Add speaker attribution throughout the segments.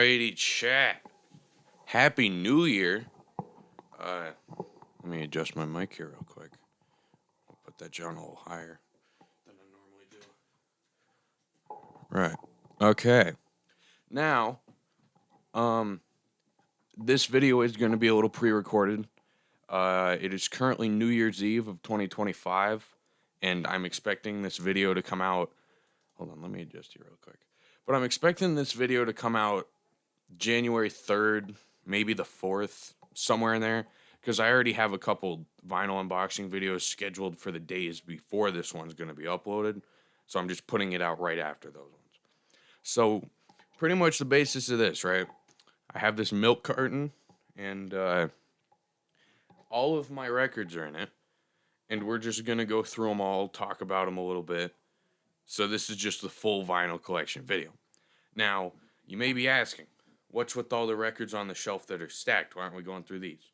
Speaker 1: Alrighty, chat. Happy New Year. Let me adjust my mic here real quick. I'll put that down a little higher than I normally do. Right. Okay. Now, this video is going to be a little pre-recorded. It is currently New Year's Eve of 2025, and I'm expecting this video to come out. Hold on, let me adjust you real quick. But I'm expecting this video to come out January 3rd, maybe the 4th, somewhere in there, because I already have a couple vinyl unboxing videos scheduled for the days before this one's going to be uploaded. So I'm just putting it out right after those ones. So pretty much the basis of this, right? I have this milk carton, and all of my records are in it, and we're just going to go through them all, talk about them a little bit. So this is just the full vinyl collection video. Now, you may be asking, what's with all the records on the shelf that are stacked? Why aren't we going through these?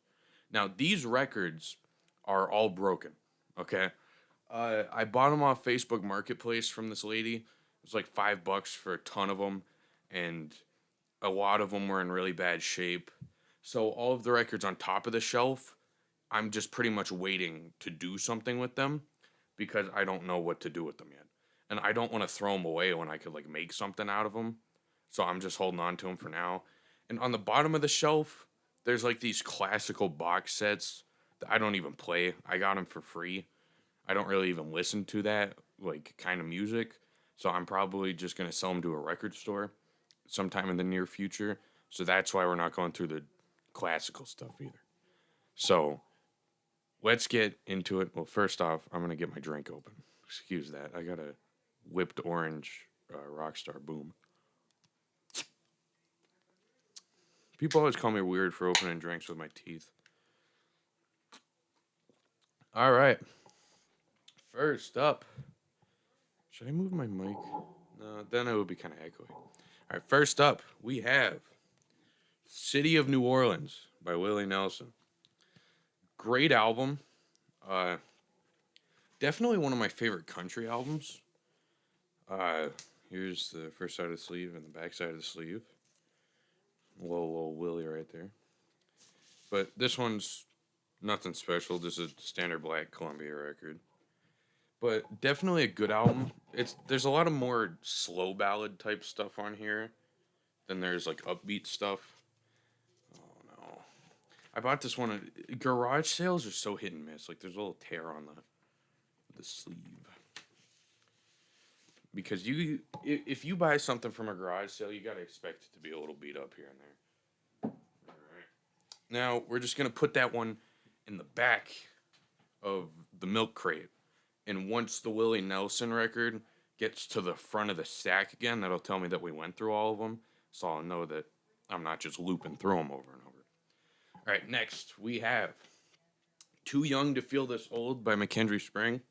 Speaker 1: Now, these records are all broken, okay? I bought them off Facebook Marketplace from this lady. It was like $5 for a ton of them, and a lot of them were in really bad shape. So all of the records on top of the shelf, I'm just pretty much waiting to do something with them because I don't know what to do with them yet. And I don't want to throw them away when I could like make something out of them. So I'm just holding on to them for now. And on the bottom of the shelf, there's like these classical box sets that I don't even play. I got them for free. I don't really even listen to that like kind of music. So I'm probably just going to sell them to a record store sometime in the near future. So that's why we're not going through the classical stuff either. So let's get into it. Well, first off, I'm going to get my drink open. Excuse that. I got a whipped orange Rockstar Boom. People always call me weird for opening drinks with my teeth. All right. First up. Should I move my mic? No, then it would be kind of echoey. All right. First up, we have City of New Orleans by Willie Nelson. Great album. Definitely one of my favorite country albums. Here's the first side of the sleeve and the back side of the sleeve. Little Willie right there. But this one's nothing special. This is a standard black Columbia record. But definitely a good album. There's a lot of more slow ballad type stuff on here than there's like upbeat stuff. Oh no. I bought this one. Garage sales are so hit and miss. Like there's a little tear on the sleeve. Because if you buy something from a garage sale, you gotta expect it to be a little beat up here and there. Alright. Now we're just gonna put that one in the back of the milk crate. And once the Willie Nelson record gets to the front of the stack again, that'll tell me that we went through all of them. So I'll know that I'm not just looping through them over and over. All right, next we have Too Young to Feel This Old by McKendree Spring.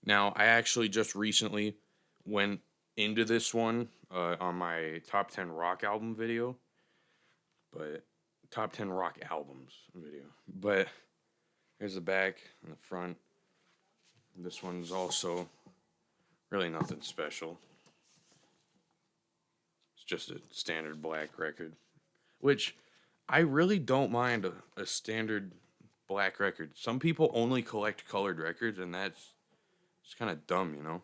Speaker 1: Now, I actually just recently went into this one on my top 10 rock album video. But top 10 rock albums video. But here's the back and the front. This one's also really nothing special. It's just a standard black record, which I really don't mind a standard black record. Some people only collect colored records, and that's it's kind of dumb, you know?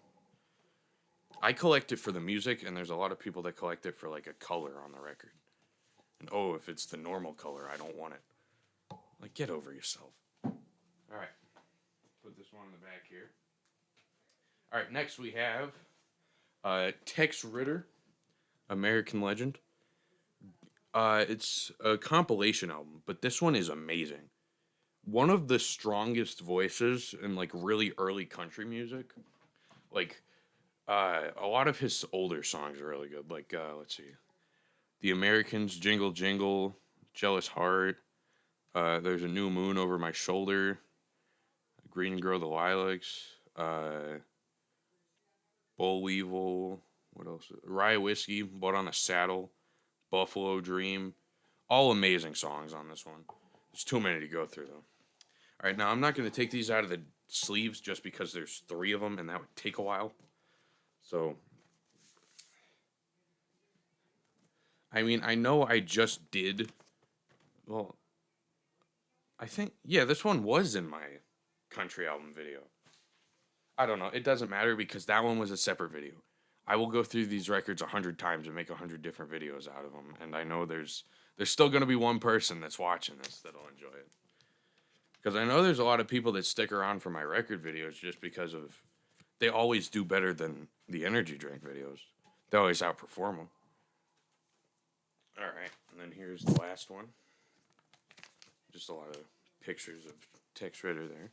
Speaker 1: I collect it for the music, and there's a lot of people that collect it for like a color on the record. And oh, if it's the normal color, I don't want it. Like, get over yourself. All right. Put this one in the back here. All right, next we have Tex Ritter, American Legend. It's a compilation album, but this one is amazing. One of the strongest voices in like really early country music. Like a lot of his older songs are really good. Like let's see, The Americans, Jingle Jingle, Jealous Heart. There's a New Moon Over My Shoulder, Green and Grow the Lilacs, Boll Weevil. What else? Rye Whiskey, Blood on a Saddle, Buffalo Dream. All amazing songs on this one. There's too many to go through, though. All right, now I'm not going to take these out of the sleeves just because there's 3 of them, and that would take a while. So, I mean, I know I just did. Well, I think, yeah, this one was in my country album video. I don't know. It doesn't matter because that one was a separate video. I will go through these records 100 times and make 100 different videos out of them, and I know there's still going to be one person that's watching this that'll enjoy it. Because I know there's a lot of people that stick around for my record videos just because of they always do better than the energy drink videos. They always outperform them. All right, and then here's the last one. Just a lot of pictures of Tex Ritter there.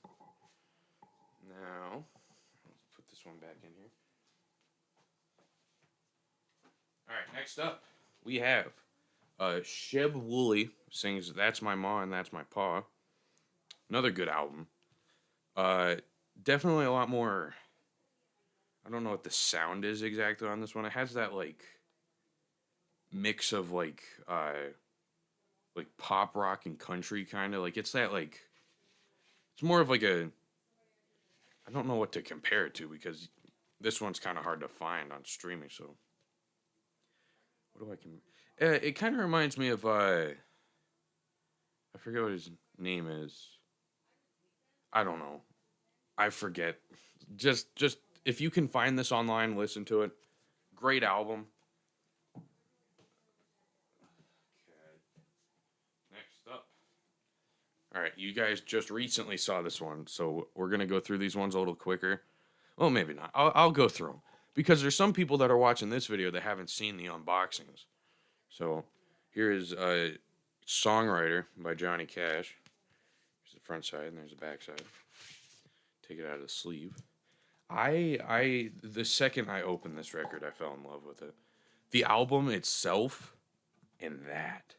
Speaker 1: Now, let's put this one back in here. All right, next up, we have Sheb Woolley sings "That's My Ma and That's My Pa." Another good album. Uh, Definitely a lot more. I don't know what the sound is exactly on this one. It has that like mix of like pop rock and country kind of like it's that like it's more of like a I don't know what to compare it to because this one's kind of hard to find on streaming. So what do I can? It kind of reminds me of I forget what his name is. I don't know. I forget. Just if you can find this online, listen to it. Great album. Okay. Next up. All right, you guys just recently saw this one, so we're gonna go through these ones a little quicker. Well, maybe not. I'll go through them because there's some people that are watching this video that haven't seen the unboxings. So here is Songwriter by Johnny Cash. There's the front side and there's the back side. Take it out of the sleeve. The second I opened this record, I fell in love with it. The album itself and that.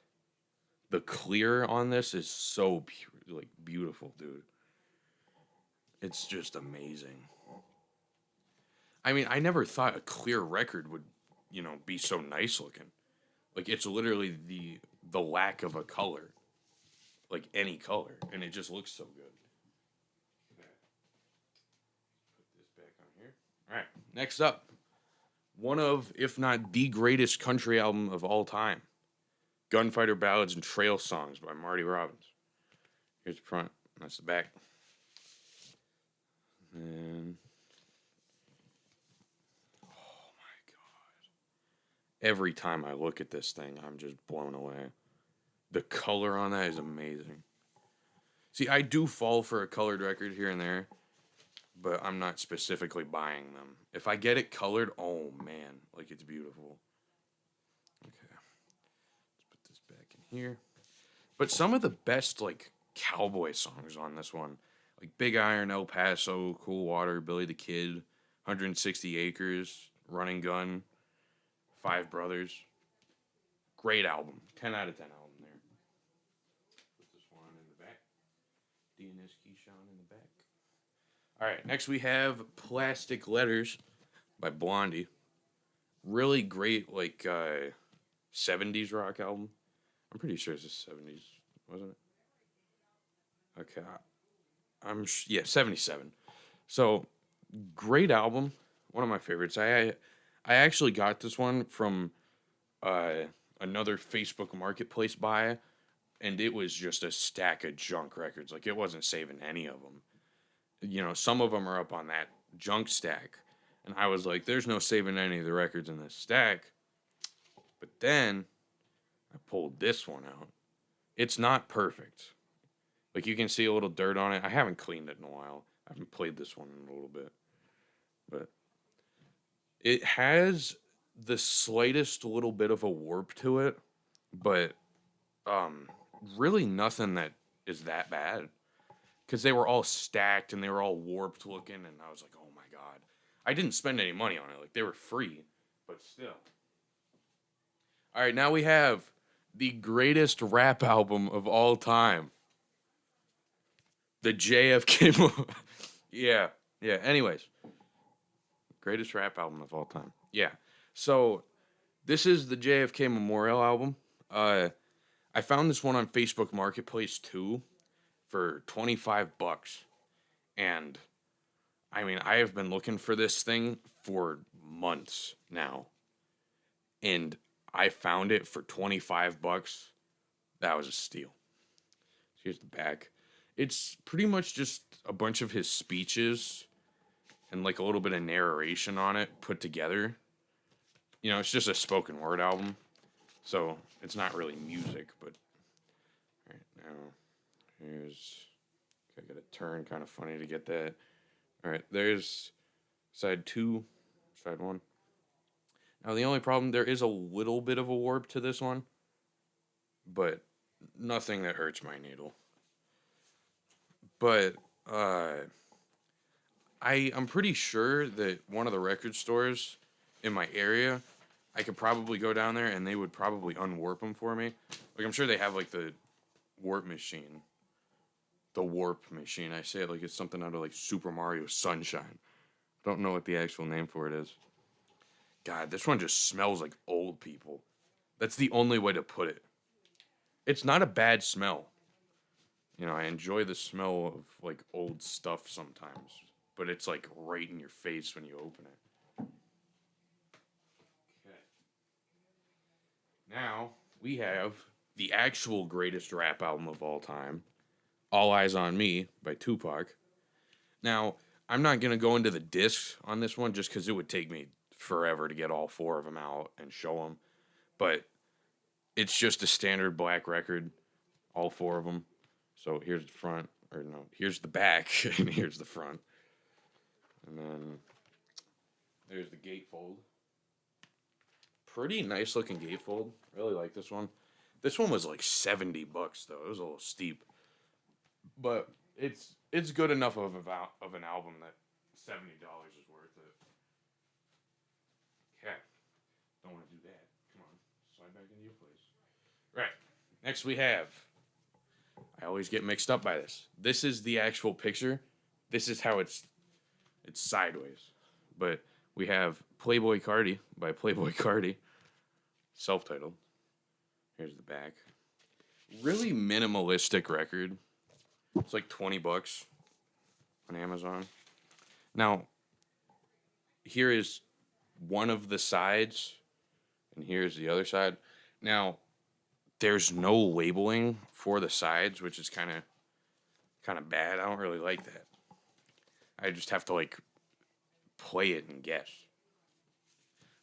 Speaker 1: The clear on this is so beautiful, dude. It's just amazing. I mean, I never thought a clear record would, be so nice looking. Like it's literally the lack of a color, like any color, and it just looks so good. Okay. Put this back on here. All right. Next up, one of, if not the greatest country album of all time, Gunfighter Ballads and Trail Songs by Marty Robbins. Here's the front. That's the back. And oh my god! Every time I look at this thing, I'm just blown away. The color on that is amazing. See, I do fall for a colored record here and there, but I'm not specifically buying them. If I get it colored, oh man, like it's beautiful. Okay, let's put this back in here. But some of the best like cowboy songs on this one, like Big Iron, El Paso, Cool Water, Billy the Kid, 160 Acres, Running Gun, Five Brothers. Great album. 10 out of 10 album there. Put this one in the back. DNS Keyshawn in the back. All right, next we have Plastic Letters by Blondie. Really great, like, 70s rock album. I'm pretty sure it's the 70s, wasn't it? Okay. Yeah, 77. So, great album. One of my favorites. I actually got this one from uh, another Facebook Marketplace buy, and it was just a stack of junk records. Like, it wasn't saving any of them. Some of them are up on that junk stack. And I was like, there's no saving any of the records in this stack. But then I pulled this one out. It's not perfect. Like you can see a little dirt on it. I haven't cleaned it in a while. I haven't played this one in a little bit. But it has the slightest little bit of a warp to it, but um really nothing that is that bad. Because they were all stacked and they were all warped looking, and I was like, oh my god. I didn't spend any money on it. Like they were free, but still. All right, now we have the greatest rap album of all time, the JFK. Yeah, yeah. Anyways, greatest rap album of all time. Yeah. So this is the JFK Memorial album. I found this one on Facebook Marketplace too for $25, and I mean I have been looking for this thing for months now, and I found it for 25 bucks. That was a steal. Here's the back. It's pretty much just a bunch of his speeches and like a little bit of narration on it put together. You know, it's just a spoken word album. So it's not really music, but all right, now here's I got to turn kind of funny to get that. All right, there's side 2, side 1. Now the only problem, there is a little bit of a warp to this one, but nothing that hurts my needle. But uh I'm pretty sure that one of the record stores in my area, I could probably go down there and they would probably unwarp them for me. Like I'm sure they have like the warp machine. The warp machine. I say it like it's something out of like Super Mario Sunshine. Don't know what the actual name for it is. God, this one just smells like old people. That's the only way to put it. It's not a bad smell. You know, I enjoy the smell of like old stuff sometimes, but it's like right in your face when you open it. Okay. Now we have the actual greatest rap album of all time, All Eyes on Me by Tupac. Now, I'm not going to go into the discs on this one just because it would take me forever to get all 4 of them out and show them. But it's just a standard black record, all 4 of them. So here's the front, or no, here's the back, and here's the front. And then there's the gatefold. Pretty nice looking gatefold. Really like this one. This one was like 70 bucks though. It was a little steep. But it's good enough of an album that $70 is worth it. Okay. Don't want to do that. Come on. Slide back into your place. Right. Next we have. I always get mixed up by this. This is the actual picture. This is how it's sideways. But we have Playboy Cardi by Playboy Cardi. Self-titled. Here's the back. Really minimalistic record. It's like 20 bucks on Amazon. Now, here is one of the sides, and here's the other side. Now, there's no labeling for the sides, which is kind of bad. I don't really like that. I just have to like play it and guess.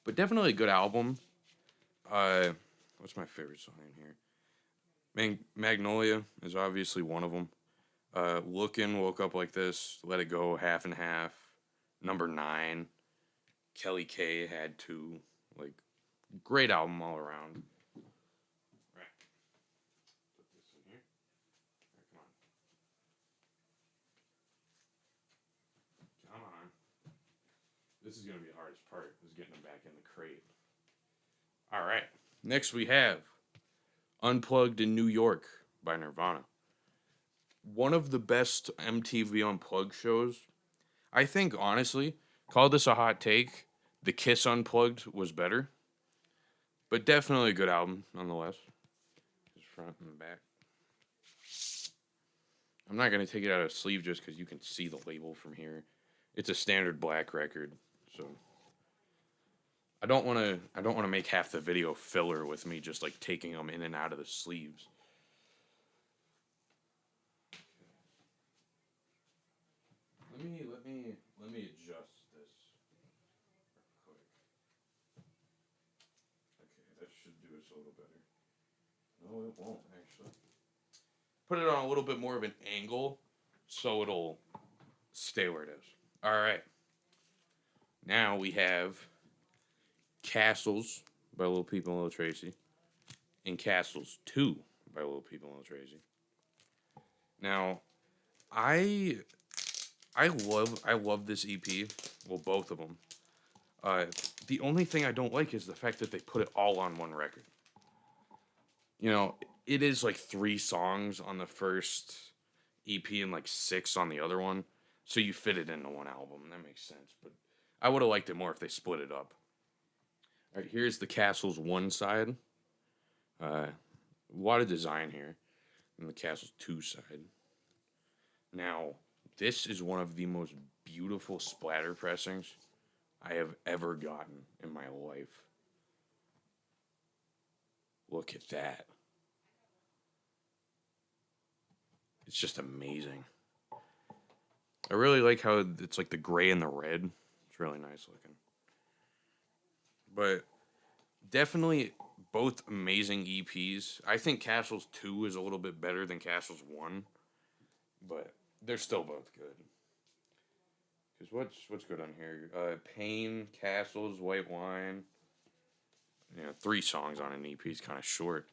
Speaker 1: But definitely a good album. What's my favorite song in here? Magnolia is obviously one of them. Lookin', Woke Up Like This, Let It Go, Half and Half, Number 9, Kelly K had 2. Like, great album all around. Right. Put this in here. Right, come on. This is going to be the hardest part, is getting them back in the crate. All right. Next we have Unplugged in New York by Nirvana. One of the best MTV Unplugged shows. I think, honestly, call this a hot take. The Kiss Unplugged was better. But definitely a good album, nonetheless. Just front and back. I'm not going to take it out of sleeve just because you can see the label from here. It's a standard black record, so I don't want to make half the video filler with me just like taking them in and out of the sleeves. Let me adjust this quick. Okay, that should do us a little better. No, it won't actually. Put it on a little bit more of an angle so it'll stay where it is. All right. Now we have Castles by Lil Peep and Lil Tracy, and Castles 2 by Lil Peep and Lil Tracy. Now, I love this EP. Well, both of them. The only thing I don't like is the fact that they put it all on one record. You know, it is like 3 songs on the first EP and like 6 on the other one, so you fit it into one album. That makes sense, but I would have liked it more if they split it up. All right, here's the Castles 1 side. A lot of design here. And the Castles 2 side. Now, this is one of the most beautiful splatter pressings I have ever gotten in my life. Look at that. It's just amazing. I really like how it's like the gray and the red. It's really nice looking. But definitely both amazing EPs. I think Castles 2 is a little bit better than Castles 1, but they're still both good. Because what's good on here? Pain, Castles, White Wine. 3 songs on an EP is kind of short.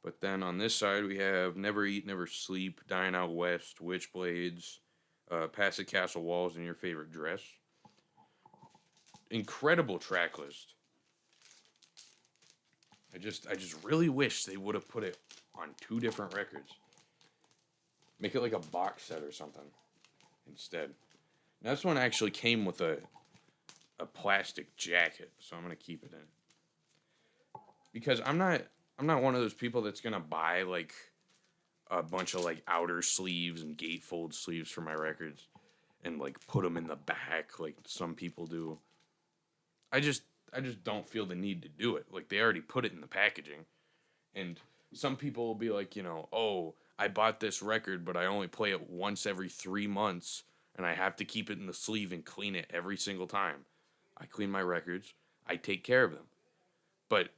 Speaker 1: But then on this side, we have Never Eat, Never Sleep, Dying Out West, Witchblades, Past the Castle Walls, and Your Favorite Dress. Incredible track list. I just really wish they would have put it on 2 different records. Make it like a box set or something instead. Now, this one actually came with a plastic jacket, so I'm gonna keep it in. Because I'm not one of those people that's gonna buy like a bunch of like outer sleeves and gatefold sleeves for my records and like put them in the back like some people do. I just don't feel the need to do it. Like they already put it in the packaging. And some people will be like, oh, I bought this record, but I only play it once every 3 months and I have to keep it in the sleeve and clean it every single time. I clean my records. I take care of them. But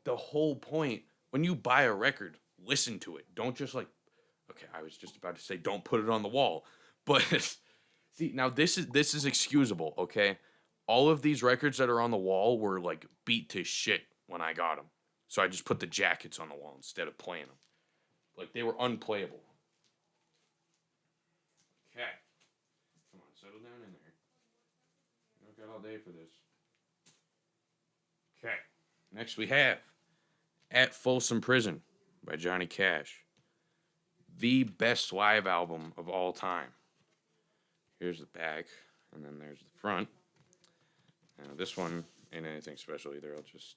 Speaker 1: the whole point, when you buy a record, listen to it. Don't just like, okay, I was just about to say don't put it on the wall. But see, now this is excusable, okay? All of these records that are on the wall were like beat to shit when I got them. So I just put the jackets on the wall instead of playing them. Like they were unplayable. Okay. Come on, settle down in there. You don't got all day for this. Okay. Next we have At Folsom Prison by Johnny Cash. The best live album of all time. Here's the back, and then there's the front. Now, this one ain't anything special either. I'll just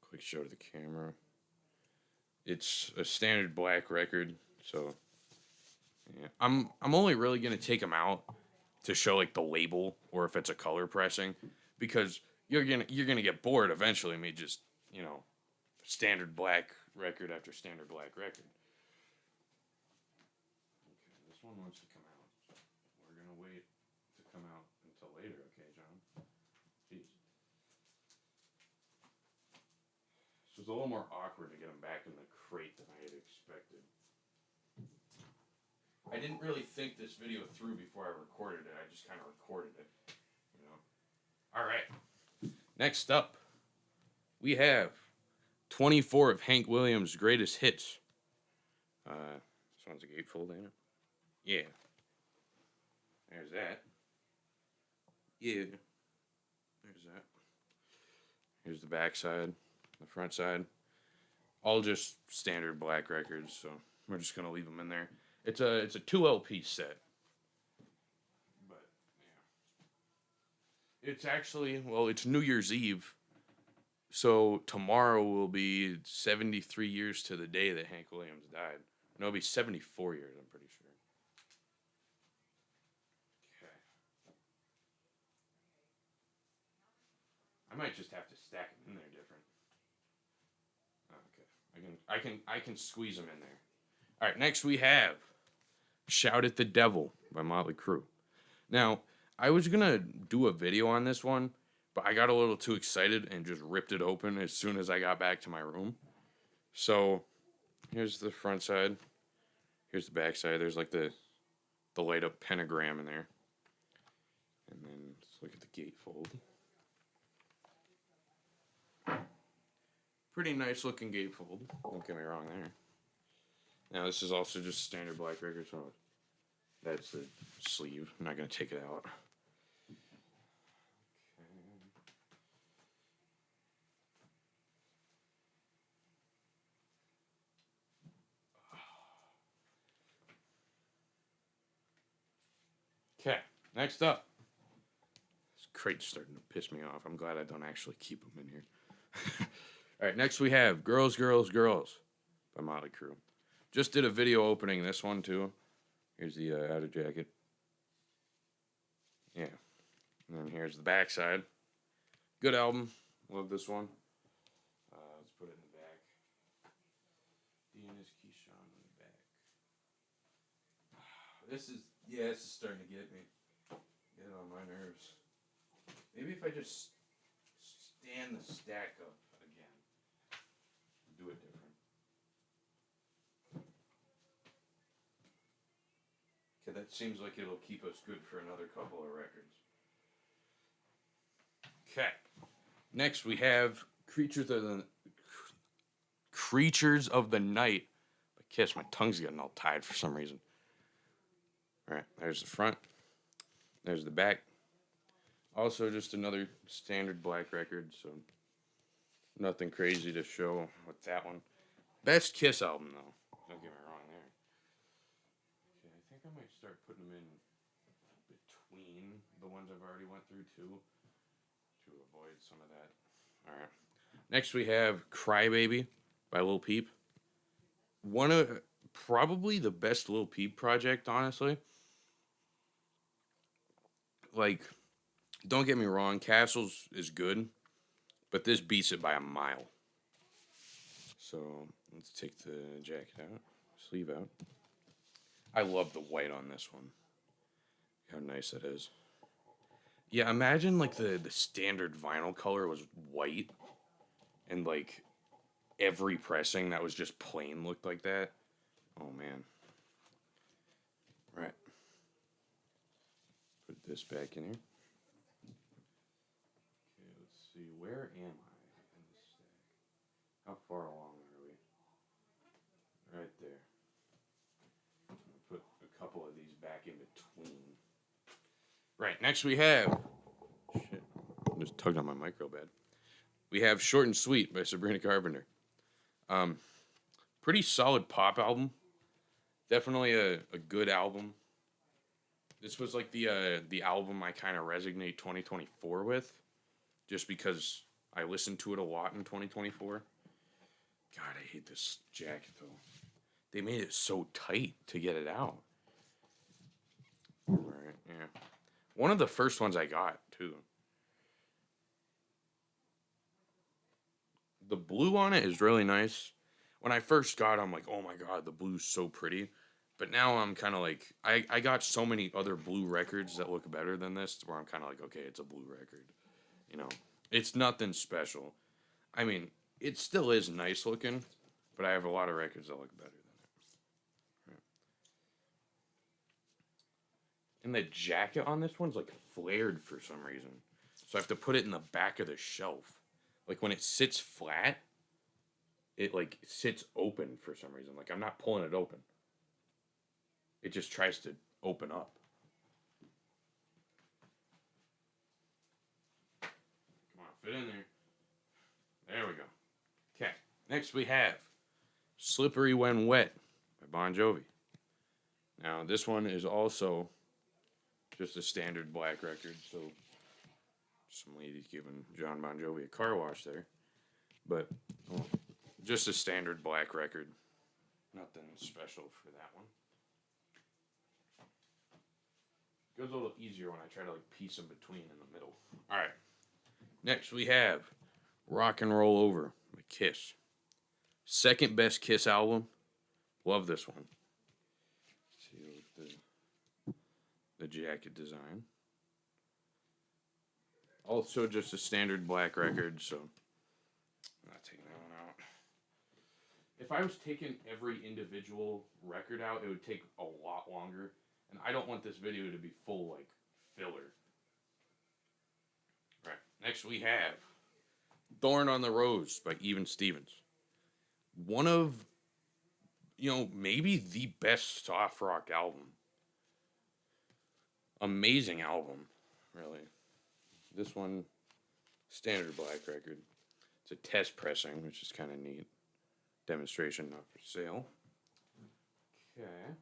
Speaker 1: quick show to the camera. It's a standard black record, so yeah. I'm only really gonna take them out to show like the label or if it's a color pressing, because you're gonna get bored eventually. Me just standard black record after standard black record. Okay, this one wants to come out. We're gonna wait to come out until later. Okay, John. Jeez. So it's a little more awkward to get them back in the crate than I had expected. I didn't really think this video through before I recorded it. I just kind of recorded it. All right. Next up, we have 24 of Hank Williams' greatest hits. This one's a gatefold, ain't it? Yeah. There's that. Yeah. There's that. Here's the back side, the front side. All just standard black records, so we're just gonna leave them in there. It's a 2 LP set. But yeah. It's actually, well, it's New Year's Eve. So tomorrow will be 73 years to the day that Hank Williams died. No, it'll be 74 years, I'm pretty sure. Okay. I might just have to stack them in there different. Okay. I can squeeze them in there. All right, next we have Shout at the Devil by Motley Crue. Now, I was going to do a video on this one, but I got a little too excited and just ripped it open as soon as I got back to my room. So, here's the front side. Here's the back side. There's like the light up pentagram in there. And then let's look at the gatefold. Pretty nice looking gatefold. Don't get me wrong there. Now, this is also just standard black record, so that's the sleeve. I'm not going to take it out. Okay, next up. This crate's starting to piss me off. I'm glad I don't actually keep them in here. All right, next we have Girls, Girls, Girls by Motley Crue. Just did a video opening this one, too. Here's the outer jacket. Yeah. And then here's the back side. Good album. Love this one. Let's put it in the back. is Keyshawn on the back? This is starting to get me. Get on my nerves. Maybe if I just stand the stack up again, do it different. Okay, that seems like it'll keep us good for another couple of records. Okay. Next we have Creatures of the Night. Kiss, my tongue's getting all tied for some reason. Alright, there's the front. There's the back. Also just another standard black record, so nothing crazy to show with that one. Best Kiss album though. Don't get me wrong there. Okay, I think I might start putting them in between the ones I've already went through too, to avoid some of that. Alright. Next we have Crybaby by Lil Peep. One of probably the best Lil Peep project, honestly. Like, don't get me wrong, Castles is good, but this beats it by a mile. So let's take the jacket out, sleeve out. I love the white on this one. How nice that is. Yeah, imagine like the standard vinyl color was white, and like every pressing that was just plain looked like that. Oh man. Right. Put this back in here. Okay, let's see. Where am I in the stack? How far along are we? Right there. I'm gonna put a couple of these back in between. Right. Next we have. Shit. I just tugged on my mic real bad. We have Short and Sweet by Sabrina Carpenter. Pretty solid pop album. Definitely a good album. This was like the album I kind of resonate 2024 with, just because I listened to it a lot in 2024. God, I hate this jacket though. They made it so tight to get it out. Alright, yeah. One of the first ones I got, too. The blue on it is really nice. When I first got it, I'm like, oh my god, the blue's so pretty. But now I'm kind of like, I got so many other blue records that look better than this, where I'm kind of like, okay, it's a blue record. You know, it's nothing special. I mean, it still is nice looking, but I have a lot of records that look better than it. Right. And the jacket on this one's like flared for some reason. So I have to put it in the back of the shelf. Like when it sits flat, it like sits open for some reason. Like I'm not pulling it open. It just tries to open up. Come on, fit in there. There we go. Okay. Next we have Slippery When Wet by Bon Jovi. Now this one is also just a standard black record, so some lady giving John Bon Jovi a car wash there. But just a standard black record. Nothing special for that one. Goes a little easier when I try to like piece them between in the middle. Alright. Next we have Rock and Roll Over by Kiss. Second best Kiss album. Love this one. Let's see the jacket design. Also just a standard black record, so I'm not taking that one out. If I was taking every individual record out, it would take a lot longer. And I don't want this video to be full, like, filler. Right. Next we have Thorn on the Rose by Even Stevens. One of, maybe the best soft rock album. Amazing album, really. This one, standard black record. It's a test pressing, which is kind of neat. Demonstration, not for sale. Okay.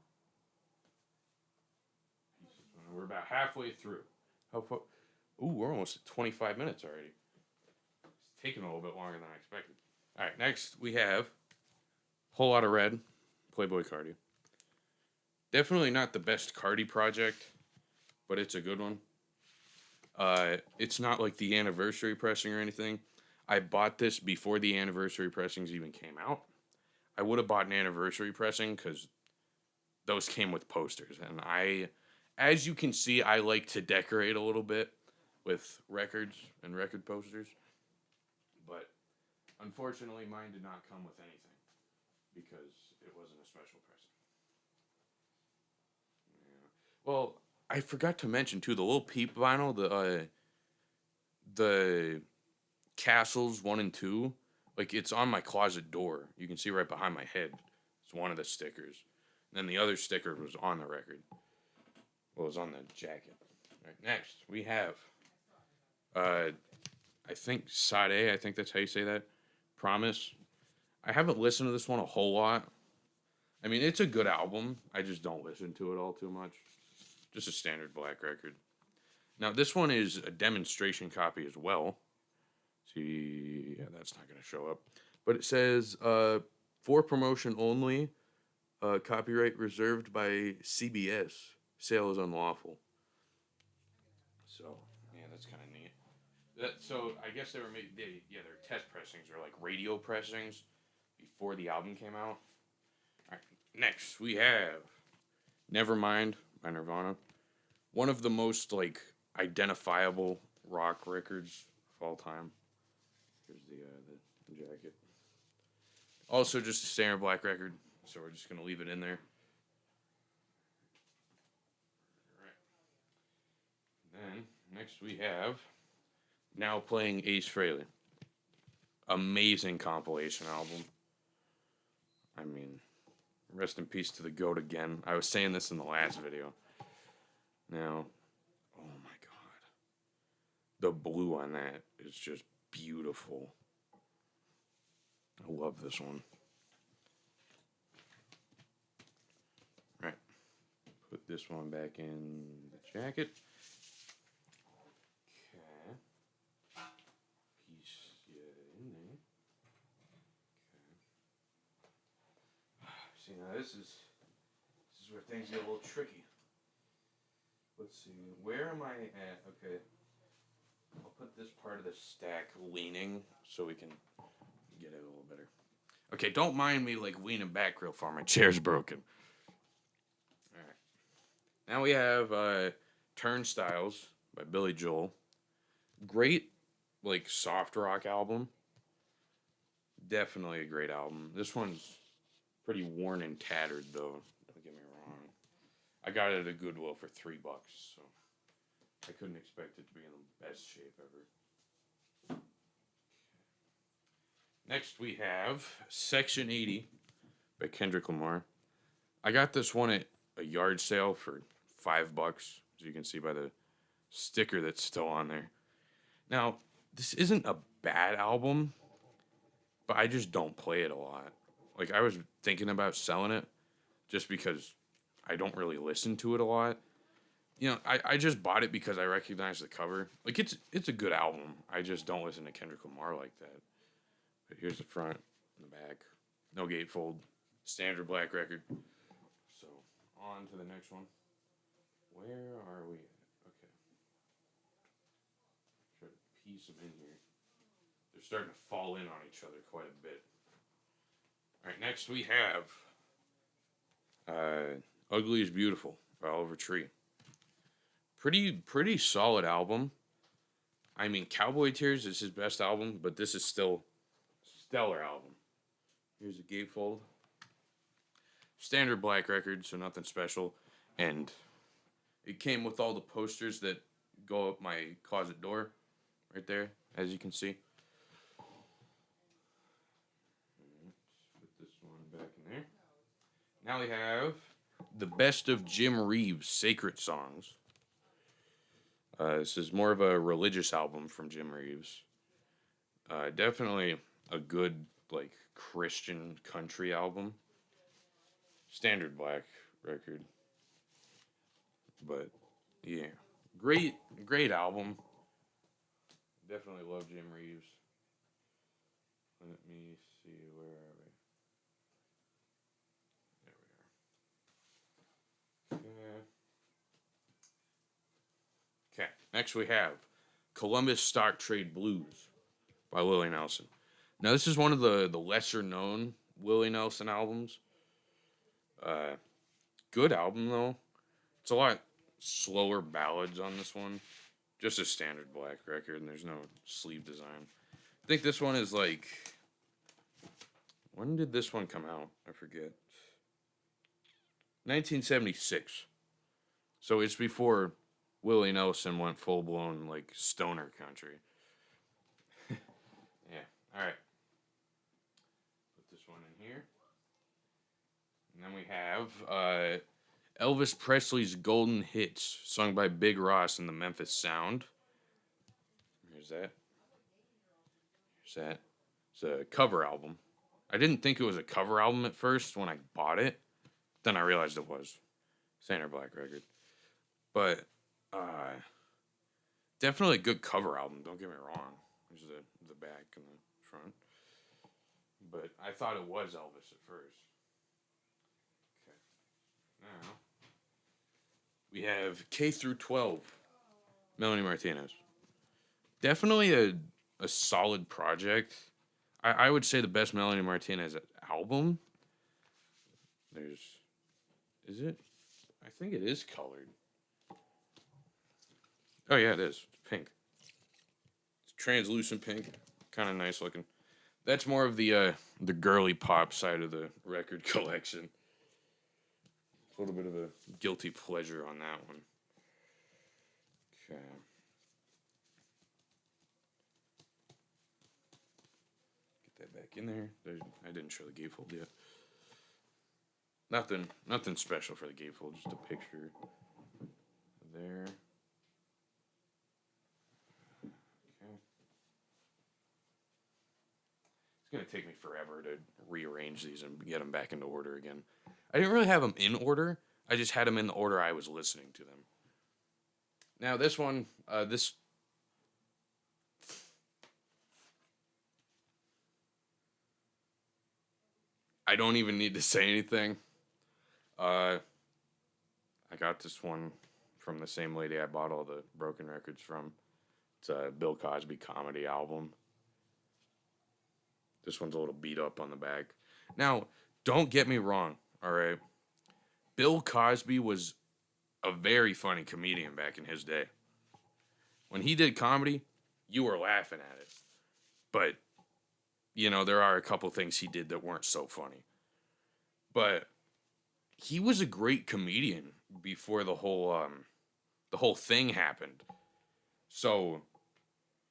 Speaker 1: We're about halfway through. How far? Ooh, we're almost at 25 minutes already. It's taking a little bit longer than I expected. All right, next we have Whole Lotta Red, Playboy Cardi. Definitely not the best Cardi project, but it's a good one. It's not like the anniversary pressing or anything. I bought this before the anniversary pressings even came out. I would have bought an anniversary pressing because those came with posters. And as you can see, I like to decorate a little bit with records and record posters. But unfortunately, mine did not come with anything because it wasn't a special pressing. Yeah. Well, I forgot to mention too the little peep vinyl, the Castles 1 and 2, like it's on my closet door. You can see right behind my head. It's one of the stickers. And then the other sticker was on the record. Well, it was on the jacket. All right, next we have, I think Sade. I think that's how you say that. Promise. I haven't listened to this one a whole lot. I mean, it's a good album. I just don't listen to it all too much. Just a standard black record. Now, this one is a demonstration copy as well. See, yeah, that's not going to show up. But it says, for promotion only, copyright reserved by CBS. Sale is unlawful. So, yeah, that's kind of neat. So, I guess they were they're test pressings or like radio pressings before the album came out. All right, next we have Nevermind by Nirvana. One of the most like identifiable rock records of all time. Here's the jacket. Also, just a standard black record, so we're just gonna leave it in there. All right. Then next we have Now Playing Ace Frehley. Amazing compilation album. I mean, rest in peace to the GOAT again. I was saying this in the last video. Now, oh my god. The blue on that is just beautiful. I love this one. Right. Put this one back in the jacket. Okay. Piece in there. Okay. See, now this is where things get a little tricky. Let's see. Where am I at? Okay. I'll put this part of the stack leaning so we can get it a little better. Okay, don't mind me like leaning back real far. My chair's broken. All right. Now we have Turnstiles by Billy Joel. Great, like soft rock album. Definitely a great album. This one's pretty worn and tattered though. Don't get me wrong. I got it at a Goodwill for $3, so I couldn't expect it to be in the best shape ever. Next we have Section 80 by Kendrick Lamar. I got this one at a yard sale for $5, as you can see by the sticker that's still on there. Now, this isn't a bad album, but I just don't play it a lot. Like, I was thinking about selling it just because I don't really listen to it a lot. You know, I just bought it because I recognized the cover. Like, it's a good album. I just don't listen to Kendrick Lamar like that. But here's the front and the back. No gatefold. Standard black record. So, on to the next one. Where are we at? Okay. Try to piece them in here. They're starting to fall in on each other quite a bit. Alright, next we have Ugly is Beautiful by Oliver Tree. Pretty solid album. I mean, Cowboy Tears is his best album, but this is still stellar album. Here's a gatefold. Standard black record, so nothing special. And it came with all the posters that go up my closet door. Right there, as you can see. Let's put this one back in there. Now we have the best of Jim Reeves' Sacred Songs. This is more of a religious album from Jim Reeves. Definitely a good, like, Christian country album. Standard black record. But, yeah. Great album. Definitely love Jim Reeves. Let me see, where are we? There we are. Okay, next we have Columbus Stock Trade Blues by Willie Nelson. Now, this is one of the lesser known Willie Nelson albums. Uh, Good album though. It's a lot slower ballads on this one. Just a standard black record, and there's no sleeve design. I think this one is like. When did this one come out? I forget. 1976. So it's before Willie Nelson went full blown like stoner country. Yeah. All right. Put this one in here. And then we have Elvis Presley's Golden Hits, sung by Big Ross and the Memphis Sound. Here's that. Here's that. It's a cover album. I didn't think it was a cover album at first when I bought it. Then I realized it was. Standard black record. But definitely a good cover album, don't get me wrong. There's the back and the front. But I thought it was Elvis at first. Okay. Now we have K through 12. Melanie Martinez. Definitely a solid project. I would say the best Melanie Martinez album. Is it? I think it is colored. Oh yeah, it is. It's pink. It's translucent pink. Kind of nice looking. That's more of the girly pop side of the record collection. A little bit of a guilty pleasure on that one. Okay. Get that back in there. I didn't show the gatefold yet. Nothing special for the gatefold. Just a picture there. Okay. It's gonna take me forever to rearrange these and get them back into order again. I didn't really have them in order. I just had them in the order I was listening to them. Now this one, I don't even need to say anything. I got this one from the same lady I bought all the broken records from. It's a Bill Cosby comedy album. This one's a little beat up on the back. Now, don't get me wrong, all right? Bill Cosby was a very funny comedian back in his day. When he did comedy, you were laughing at it. But, there are a couple things he did that weren't so funny. But he was a great comedian before the whole thing happened. So,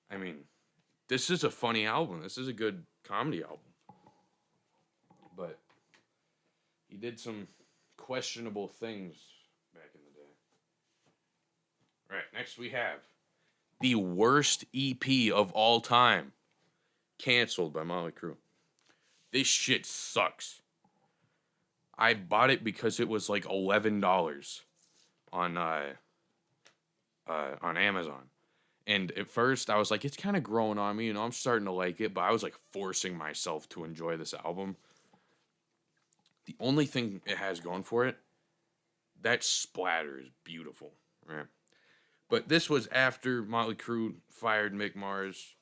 Speaker 1: I mean, this is a funny album. This is a good comedy album. But he did some questionable things back in the day. All right, next we have the worst EP of all time. Canceled by Motley Crue. This shit sucks. I bought it because it was like $11 on Amazon. And at first I was like, it's kind of growing on me, I'm starting to like it, but I was like forcing myself to enjoy this album. The only thing it has going for it, that splatter is beautiful, right? But this was after Motley Crue fired Mick Mars,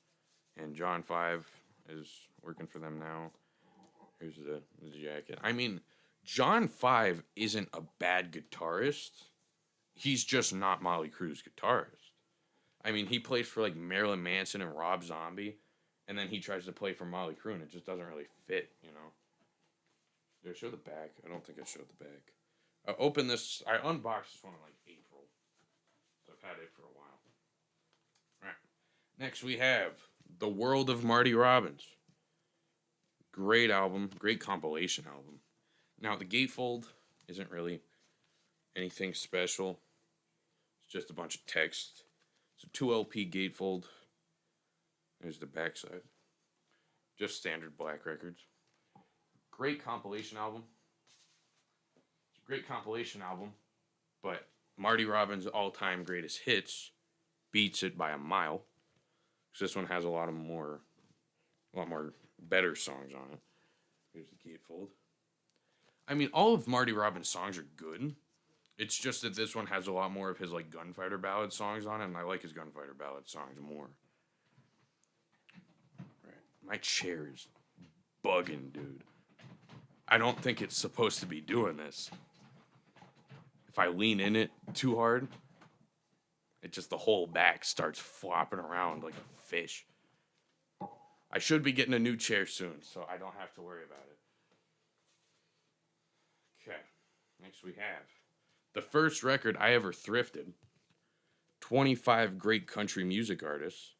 Speaker 1: and John 5 is working for them now. Here's the jacket. I mean, John 5 isn't a bad guitarist. He's just not Motley Crue's guitarist. I mean, he plays for like Marilyn Manson and Rob Zombie, and then he tries to play for Motley Crue, and it just doesn't really fit, Did I show the back? I don't think I showed the back. I unboxed this one in like April. So I've had it for a while. All right. Next we have The World of Marty Robbins. Great album, great compilation album. Now the gatefold isn't really anything special. It's just a bunch of text. It's a 2 LP gatefold. There's the backside. Just standard black records. Great compilation album. It's a great compilation album, but Marty Robbins' all-time greatest hits beats it by a mile. So this one has a lot more better songs on it. Here's the gatefold. I mean, all of Marty Robbins' songs are good. It's just that this one has a lot more of his like gunfighter ballad songs on it, and I like his gunfighter ballad songs more. Right. My chair is bugging, dude. I don't think it's supposed to be doing this. If I lean in it too hard, it just the whole back starts flopping around like a fish. I should be getting a new chair soon, so I don't have to worry about it. Okay, next we have the first record I ever thrifted 25 great country music artists,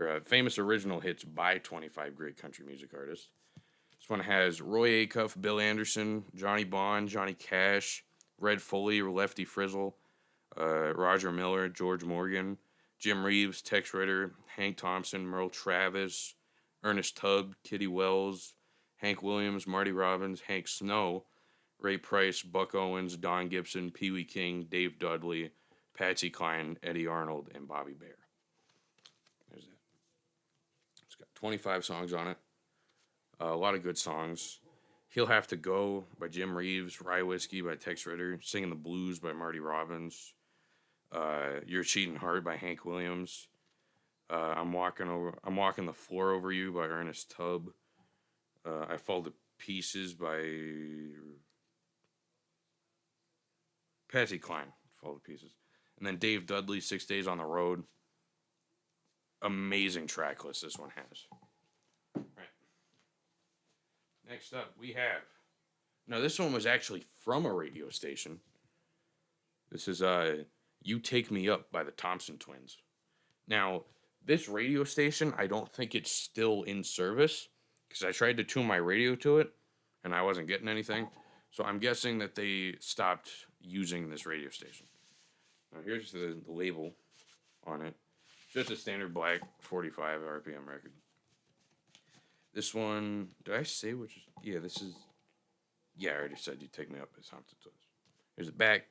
Speaker 1: or famous original hits by 25 great country music artists. This one has Roy Acuff, Bill Anderson, Johnny Bond, Johnny Cash, Red Foley, Lefty Frizzle, Roger Miller, George Morgan, Jim Reeves, Tex Ritter, Hank Thompson, Merle Travis, Ernest Tubb, Kitty Wells, Hank Williams, Marty Robbins, Hank Snow, Ray Price, Buck Owens, Don Gibson, Pee Wee King, Dave Dudley, Patsy Cline, Eddie Arnold, and Bobby Bare. There's that. It's got 25 songs on it. A lot of good songs. He'll Have to Go by Jim Reeves, Rye Whiskey by Tex Ritter, Singing the Blues by Marty Robbins, You're Cheating Hard by Hank Williams, I'm Walking the Floor Over You by Ernest Tubb, I Fall to Pieces by Patsy Cline, Fall to Pieces, and then Dave Dudley, 6 Days on the Road. Amazing track list this one has. Right. Next up, we have. Now, this one was actually from a radio station. This is You Take Me Up by the Thompson Twins. Now, this radio station, I don't think it's still in service because I tried to tune my radio to it and I wasn't getting anything. So I'm guessing that they stopped using this radio station. Now, here's the label on it. Just a standard black 45 RPM record. This one, did I say which is? Yeah, this is. Yeah, I already said You Take Me Up by Thompson Twins. Here's the back.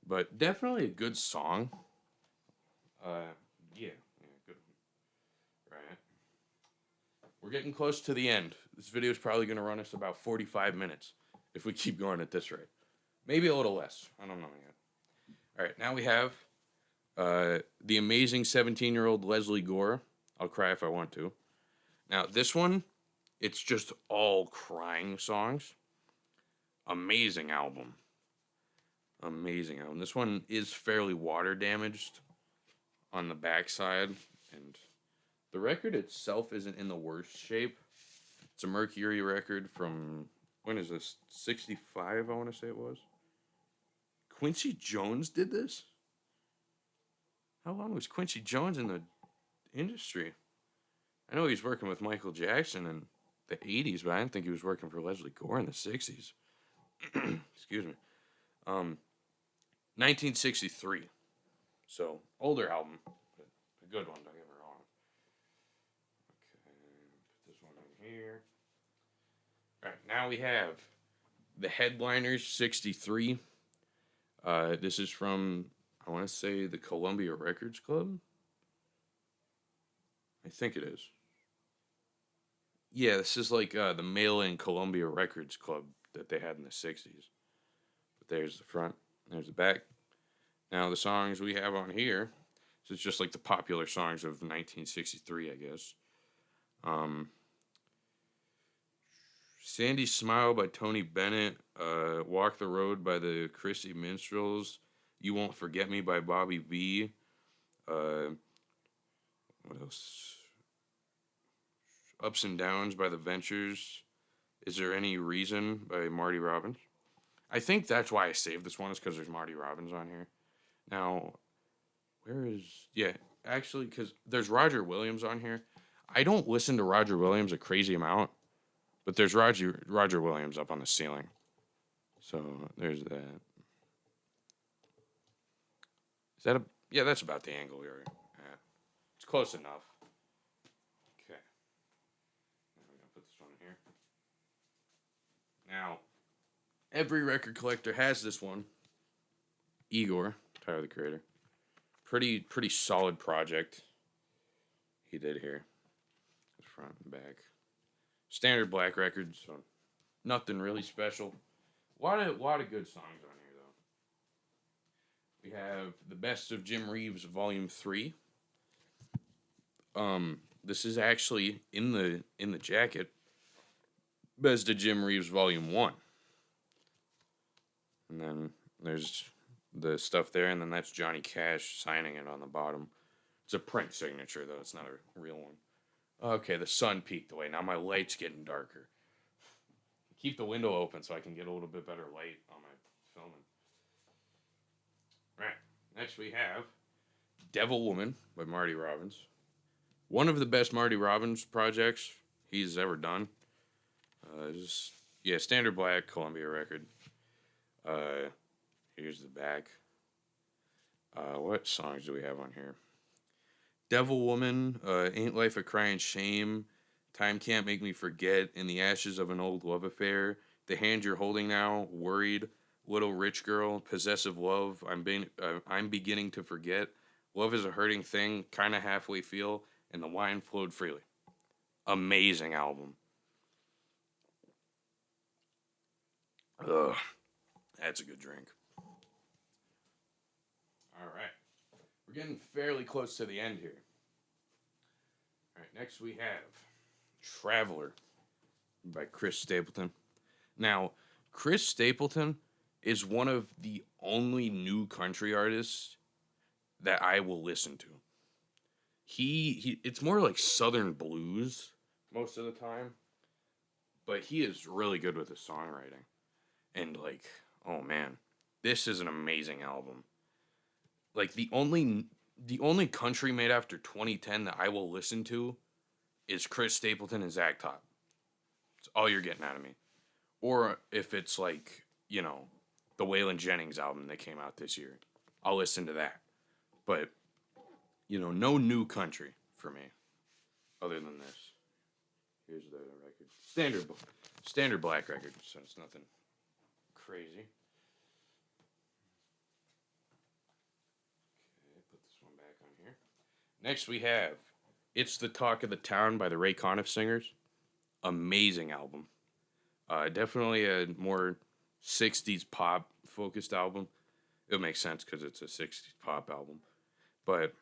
Speaker 1: But definitely a good song. Yeah, good. Right. We're getting close to the end. This video is probably going to run us about 45 minutes if we keep going at this rate. Maybe a little less. I don't know yet. All right, now we have the amazing 17-year-old Leslie Gore. I'll Cry If I Want to. Now, this one, it's just all crying songs. Amazing album. Amazing album. This one is fairly water damaged on the backside, and the record itself isn't in the worst shape. It's a Mercury record from, when is this? 65, I want to say it was. Quincy Jones did this? How long was Quincy Jones in the industry? I know he's working with Michael Jackson in the 80s, but I didn't think he was working for Leslie Gore in the 60s. Excuse me. 1963. So, older album, but a good one, don't get me wrong. Okay, put this one in here. Alright, now we have the Headliners 63. This is from, I want to say, the Columbia Records Club. I think it is. Yeah, this is like the mail-in Columbia Records Club that they had in the 60s. But there's the front, there's the back. Now, the songs we have on here, so it's just like the popular songs of 1963, I guess. Sandy Smile by Tony Bennett, Walk the Road by the Christy Minstrels, You Won't Forget Me by Bobby V. What else? Ups and Downs by the Ventures. Is There Any Reason by Marty Robbins. I think that's why I saved this one, is because there's Marty Robbins on here. Now, where is... Yeah, actually, because there's Roger Williams on here. I don't listen to Roger Williams a crazy amount, but there's Roger Williams up on the ceiling. So, there's that. Is that a... Yeah, that's about the angle we are at. It's close enough. Okay. Now we're going to put this one in here. Now, every record collector has this one. Igor, Tyler the Creator. Pretty solid project he did here. Front and back. Standard black records, so nothing really special. A lot of good songs on here, though. We have The Best of Jim Reeves, Volume 3. This is actually in the jacket. Best of Jim Reeves Volume 1. And then there's the stuff there, and then that's Johnny Cash signing it on the bottom. It's a print signature, though. It's not a real one. Okay, the sun peeked away. Now my light's getting darker. Keep the window open so I can get a little bit better light on my filming. Right. Next we have Devil Woman by Marty Robbins. One of the best Marty Robbins projects he's ever done. Standard black Columbia record. Here's the back. What songs do we have on here? Devil Woman, Ain't Life a Crying Shame, Time Can't Make Me Forget, In the Ashes of an Old Love Affair, The Hand You're Holding Now, Worried, Little Rich Girl, Possessive Love, I'm Beginning to Forget, Love is a Hurting Thing, Kinda Halfway Feel, and The Wine Flowed Freely. Amazing album. Ugh, that's a good drink. All right. We're getting fairly close to the end here. All right, next we have Traveler by Chris Stapleton. Now, Chris Stapleton is one of the only new country artists that I will listen to. He it's more like southern blues most of the time, but he is really good with his songwriting. And like, oh man, this is an amazing album. Like the only country made after 2010 that I will listen to is Chris Stapleton and Zach Top. It's all you're getting out of me. Or if it's like, the Waylon Jennings album that came out this year, I'll listen to that. But, no new country for me other than this. Here's the record. Standard black record, so it's nothing crazy. Okay, put this one back on here. Next we have It's the Talk of the Town by the Ray Conniff Singers. Amazing album. Definitely a more 60s pop focused album. It makes sense because it's a 60s pop album. But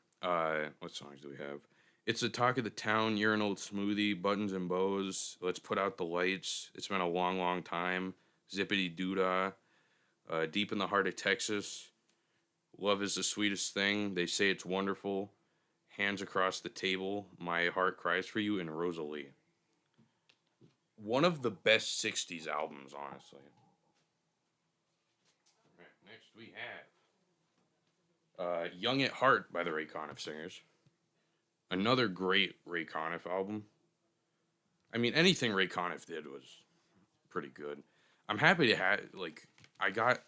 Speaker 1: what songs do we have? It's the Talk of the Town, You're an Old Smoothie, Buttons and Bows, Let's Put Out the Lights, It's Been a Long, Long Time, Zippity Doodah, Deep in the Heart of Texas, Love is the Sweetest Thing, They Say It's Wonderful, Hands Across the Table, My Heart Cries for You, and Rosalie. One of the best 60s albums, honestly. All right, next we have Young at Heart by the Ray Conniff Singers. Another great Ray Conniff album. I mean, anything Ray Conniff did was pretty good. I'm happy to have,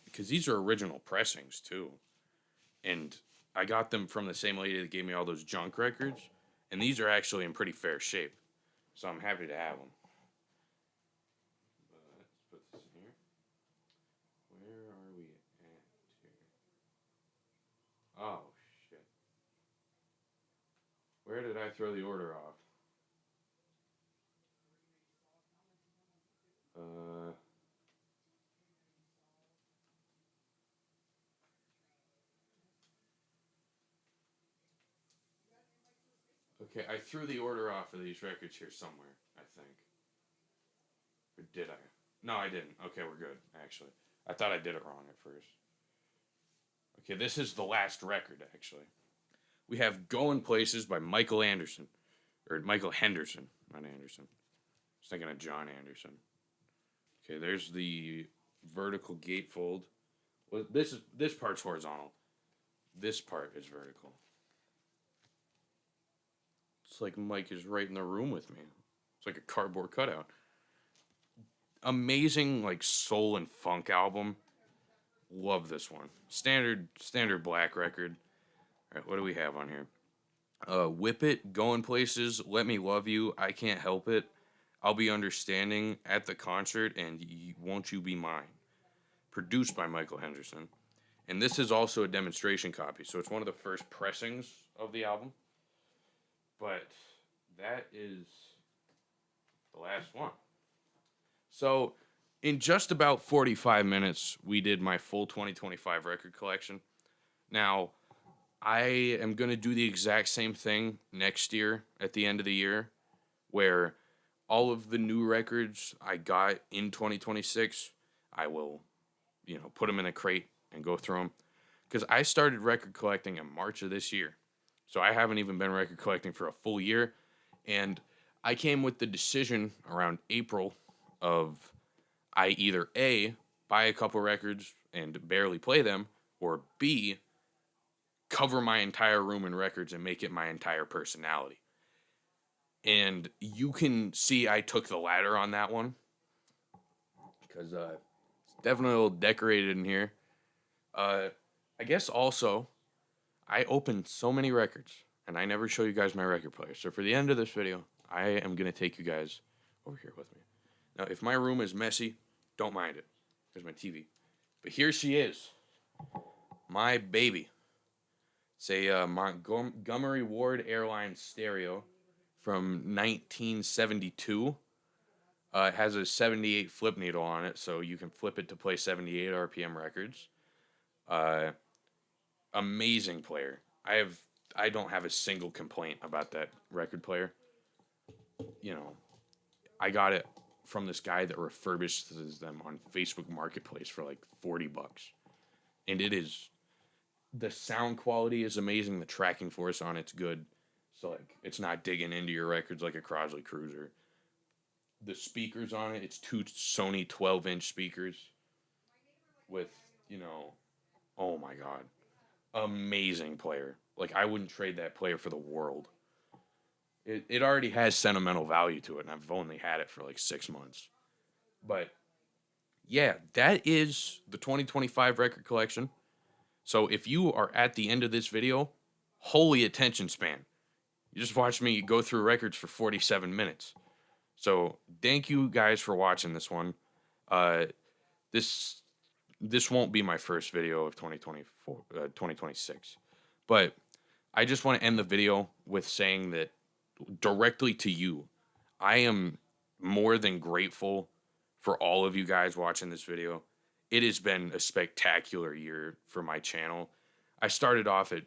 Speaker 1: because these are original pressings, too. And I got them from the same lady that gave me all those junk records. And these are actually in pretty fair shape. So I'm happy to have them. Let's put this in here. Where are we at here? Oh, shit. Where did I throw the order off? Uh, okay, I threw the order off of these records here somewhere, I think. Or did I? No, I didn't. Okay, we're good, actually. I thought I did it wrong at first. Okay, this is the last record, actually. We have Going Places by Michael Anderson. Or Michael Henderson, not Anderson. I was thinking of John Anderson. Okay, there's the vertical gatefold. Well, this part's horizontal. This part is vertical. It's like Mike is right in the room with me. It's like a cardboard cutout. Amazing, like, soul and funk album. Love this one. Standard black record. All right, what do we have on here? Whip It, Going Places, Let Me Love You, I Can't Help It, I'll Be Understanding, At the Concert, and Won't You Be Mine. Produced by Michael Henderson. And this is also a demonstration copy, so it's one of the first pressings of the album. But that is the last one. So, in just about 45 minutes, we did my full 2025 record collection. Now, I am going to do the exact same thing next year at the end of the year, where all of the new records I got in 2026, I will, put them in a crate and go through them. Because I started record collecting in March of this year. So I haven't even been record collecting for a full year. And I came with the decision around April of I either A, buy a couple records and barely play them, or B, cover my entire room in records and make it my entire personality. And you can see I took the latter on that one because it's definitely a little decorated in here. I guess also I opened so many records and I never show you guys my record player. So for the end of this video, I am going to take you guys over here with me. Now, if my room is messy, don't mind it. There's my TV. But here she is, my baby. It's a Montgomery Ward Airlines stereo from 1972. It has a 78 flip needle on it, so you can flip it to play 78 RPM records. Uh, Amazing player. I don't have a single complaint about that record player. I got it from this guy that refurbishes them on Facebook Marketplace for like $40. And the sound quality is amazing. The tracking force on it's good. So like it's not digging into your records like a Crosley Cruiser. The speakers on it, it's two Sony 12-inch speakers with, oh my god. Amazing player. Like I wouldn't trade that player for the world. It already has sentimental value to it, and I've only had it for like 6 months. But yeah, that is the 2025 record collection. So if you are at the end of this video, holy attention span. You just watched me go through records for 47 minutes. So thank you guys for watching this one. Uh, this this won't be my first video of 2026. But I just want to end the video with saying that directly to you, I am more than grateful for all of you guys watching this video. It has been a spectacular year for my channel. I started off at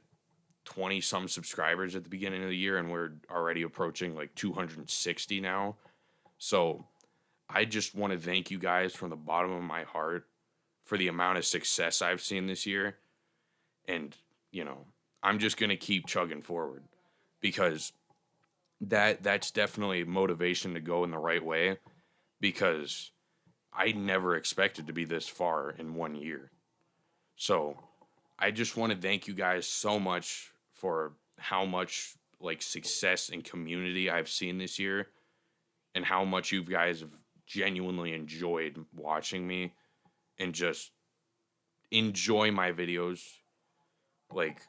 Speaker 1: 20 some subscribers at the beginning of the year, and we're already approaching like 260 now. So I just want to thank you guys from the bottom of my heart for the amount of success I've seen this year. And, I'm just going to keep chugging forward because that's definitely motivation to go in the right way, because I never expected to be this far in 1 year. So I just want to thank you guys so much for how much like success and community I've seen this year, and how much you guys have genuinely enjoyed watching me and just enjoy my videos. Like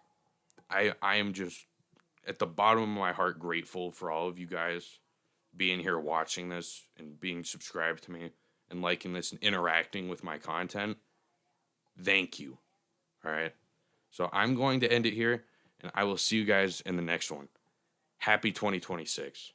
Speaker 1: I am just at the bottom of my heart grateful for all of you guys being here watching this and being subscribed to me and liking this and interacting with my content. Thank you. All right. So I'm going to end it here, and I will see you guys in the next one. Happy 2026.